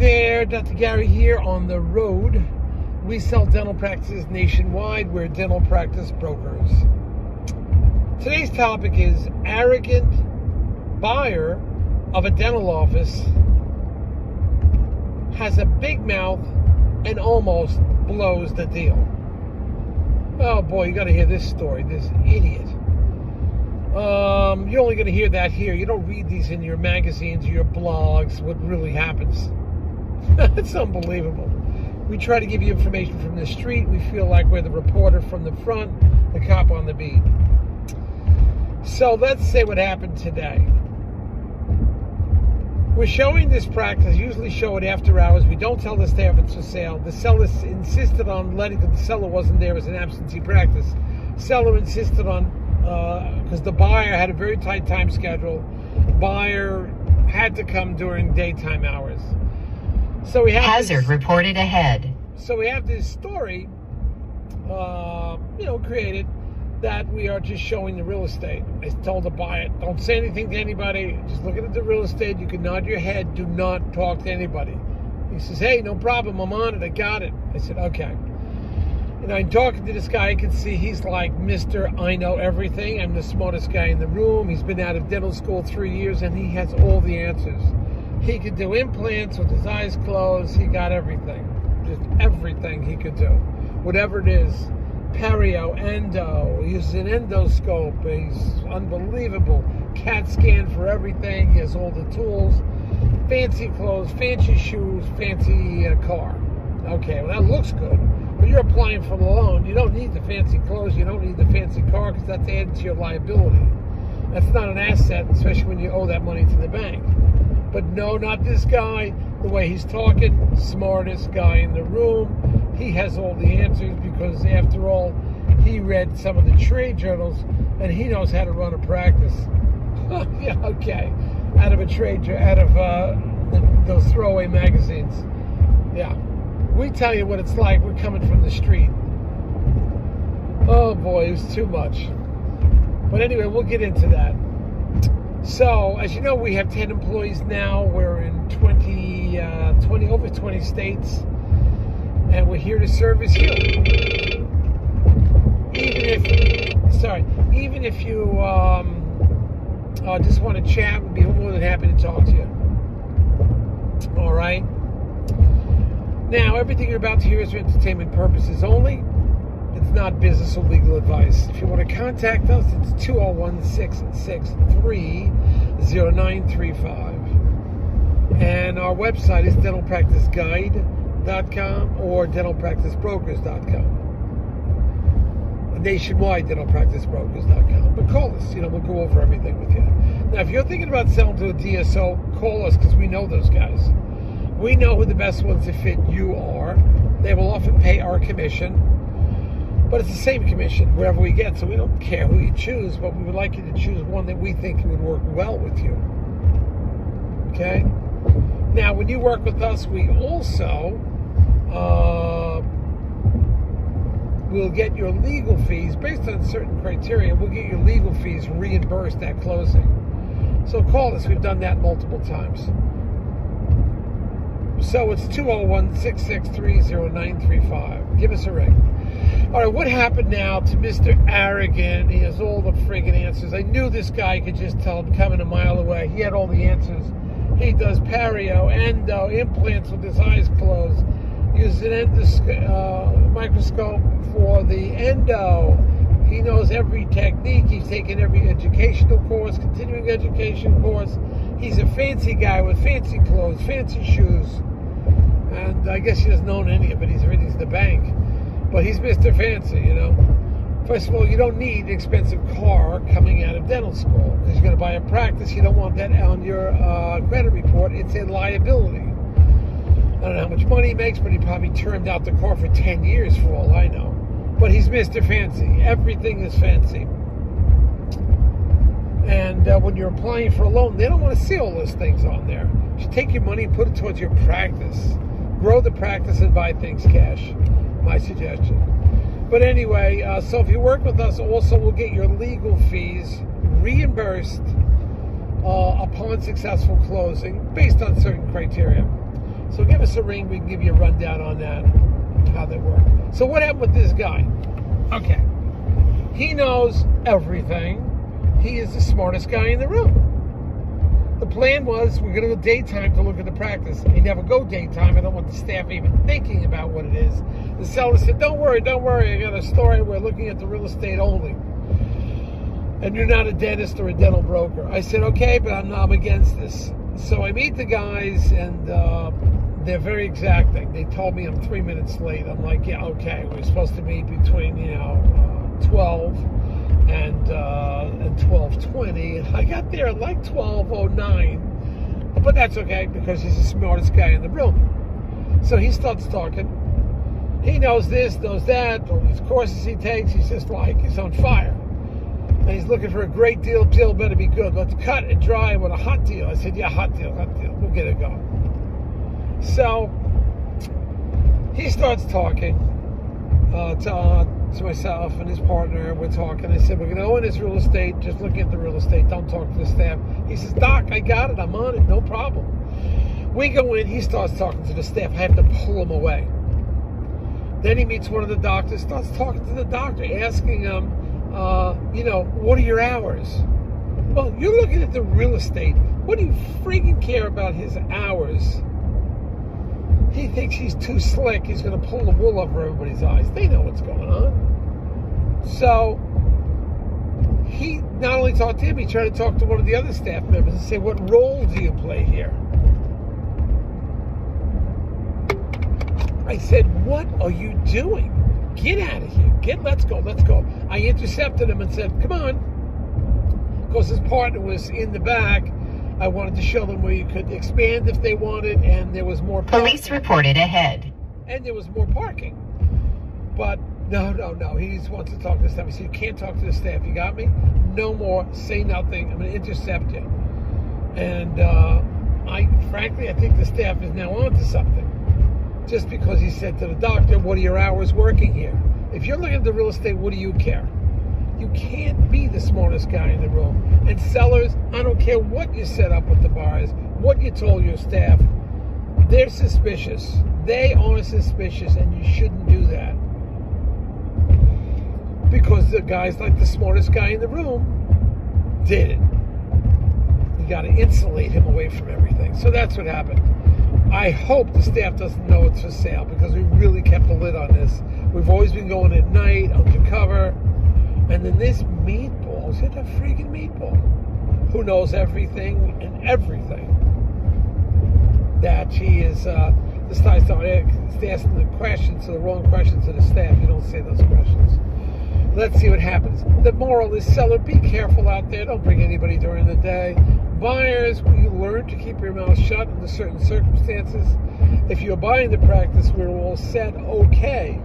there, Dr. Gary here on the road. We sell dental practices nationwide. We're dental practice brokers. Today's topic is arrogant buyer of a dental office has a big mouth and almost blows the deal. Oh boy, you got to hear this story. This idiot. You're only going to hear that here. You don't read these in your magazines or your blogs. What really happens? It's unbelievable. We try to give you information from the street. We feel like we're the reporter from the front, the cop on the beat. So let's say what happened today. We're showing this practice, usually show it after hours. We don't tell the staff it's for sale. The seller insisted on letting, the seller wasn't there as an absentee practice. Seller insisted on, because the buyer had a very tight time schedule. Buyer had to come during daytime hours. So we have hazard reported ahead. So we have this story, created that we are just showing the real estate. I told the buyer, don't say anything to anybody. Just looking at the real estate. You can nod your head. Do not talk to anybody. He says, hey, no problem. I'm on it. I got it. I said, okay. And I'm talking to this guy. I can see he's like Mr. I know everything. I'm the smartest guy in the room. He's been out of dental school 3 years, and he has all the answers. He could do implants with his eyes closed. He got everything. Just everything he could do. Whatever it is. Perio, endo. He uses an endoscope. He's unbelievable. CAT scan for everything. He has all the tools. Fancy clothes, fancy shoes, fancy car. Okay, well that looks good. But you're applying for the loan. You don't need the fancy clothes. You don't need the fancy car because that's added to your liability. That's not an asset, especially when you owe that money to the bank. But no, not this guy. The way he's talking, smartest guy in the room. He has all the answers because, after all, he read some of the trade journals and he knows how to run a practice. Yeah, okay. Out of those throwaway magazines. Yeah. We tell you what it's like. We're coming from the street. Oh boy, it was too much. But anyway, we'll get into that. So, as you know, we have 10 employees now. We're in over 20 states. And we're here to service you. Even if you just want to chat, we'd be more than happy to talk to you. All right. Now, everything you're about to hear is for entertainment purposes only. It's not business or legal advice. If you want to contact us, it's 201-663-0935. And our website is dentalpracticeguide.com or dentalpracticebrokers.com. Nationwide, dentalpracticebrokers.com. But call us, we'll go over everything with you. Now, if you're thinking about selling to a DSO, call us because we know those guys. We know who the best ones to fit you are. They will often pay our commission, but it's the same commission wherever we get, so we don't care who you choose, but we would like you to choose one that we think would work well with you. Okay? Now, when you work with us, we also will get your legal fees, based on certain criteria, we'll get your legal fees reimbursed at closing. So call us. We've done that multiple times. So it's 201-663-0935. Give us a ring. All right, what happened now to Mr. Arrogant? He has all the friggin' answers. I knew this guy could just tell him coming a mile away. He had all the answers. He does perio, endo, implants with his eyes closed. Uses an microscope for the endo. He knows every technique. He's taken every educational course, continuing education course. He's a fancy guy with fancy clothes, fancy shoes. And I guess he doesn't own any of it. He's the bank. But he's Mr. Fancy, First of all, you don't need an expensive car coming out of dental school because you're going to buy a practice. You don't want that on your credit report. It's a liability. I don't know how much money he makes, but he probably termed out the car for 10 years for all I know. But he's Mr. Fancy. Everything is fancy. And when you're applying for a loan, they don't want to see all those things on there. You should take your money and put it towards your practice. Grow the practice and buy things cash. My suggestion. But anyway, so if you work with us, also we'll get your legal fees reimbursed upon successful closing based on certain criteria. So give us a ring. We can give you a rundown on that, how they work. So what happened with this guy? Okay. He knows everything. He is the smartest guy in the room. The plan was we're going to go daytime to look at the practice. They never go daytime. I don't want the staff even thinking about what it is. The seller said, don't worry. I got a story. We're looking at the real estate only. And you're not a dentist or a dental broker. I said, okay, but I'm against this. So I meet the guys, and they're very exacting. They told me I'm 3 minutes late. I'm like, yeah, okay. We're supposed to meet between, 12 and 12:20. And I got there at like 12:09. But that's okay, because he's the smartest guy in the room. So he starts talking. He knows this, knows that. All these courses he takes, he's just like, he's on fire. And he's looking for a great deal. Deal better be good. Let's cut and dry with a hot deal. I said, yeah, hot deal. We'll get it going. So he starts talking to myself and his partner. We're talking. I said, we're going to go in this real estate. Just look at the real estate. Don't talk to the staff. He says, Doc, I got it. I'm on it. No problem. We go in. He starts talking to the staff. I have to pull him away. Then he meets one of the doctors. Starts talking to the doctor, asking him, what are your hours? Well, you're looking at the real estate. What do you freaking care about his hours? He thinks he's too slick. He's going to pull the wool over everybody's eyes. They know what's going on. So he not only talked to him, he tried to talk to one of the other staff members and say, what role do you play here? I said, what are you doing? Get out of here. Let's go. I intercepted him and said, come on. Because his partner was in the back. I wanted to show them where you could expand if they wanted, and there was more parking. Police reported ahead. And there was more parking. But no. He just wants to talk to the staff. He said, you can't talk to the staff. You got me? No more. Say nothing. I'm going to intercept you. And frankly, I think the staff is now on to something. Just because he said to the doctor, what are your hours working here? If you're looking at the real estate, what do you care? You can't be the smartest guy in the room. And sellers, I don't care what you set up with the buyers, what you told your staff, they're suspicious. They are suspicious, and you shouldn't do that. Because the guy's like the smartest guy in the room did it. You got to insulate him away from everything. So that's what happened. I hope the staff doesn't know it's for sale, because we really kept a lid on this. We've always been going at night, undercover. And then this meatball, is it a freaking meatball? Who knows everything and everything. That he is, this guy started asking the questions, the wrong questions to the staff. You don't say those questions. Let's see what happens. The moral is, seller, be careful out there. Don't bring anybody during the day. Buyers, you learn to keep your mouth shut under certain circumstances. If you're buying the practice, we're all set, okay.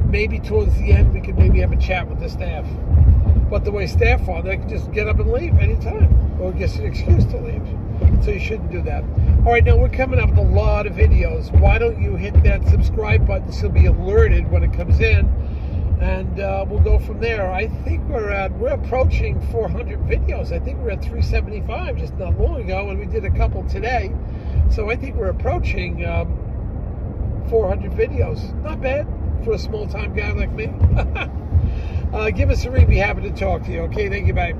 Maybe towards the end, we could maybe have a chat with the staff. But the way staff are, they can just get up and leave anytime, or get an excuse to leave. So you shouldn't do that. All right, now we're coming up with a lot of videos. Why don't you hit that subscribe button so you'll be alerted when it comes in? And we'll go from there. I think we're approaching 400 videos. I think we're at 375 just not long ago, and we did a couple today. So I think we're approaching 400 videos. Not bad for a small-time guy like me. Give us a ring. Be happy to talk to you. Okay, thank you. Bye.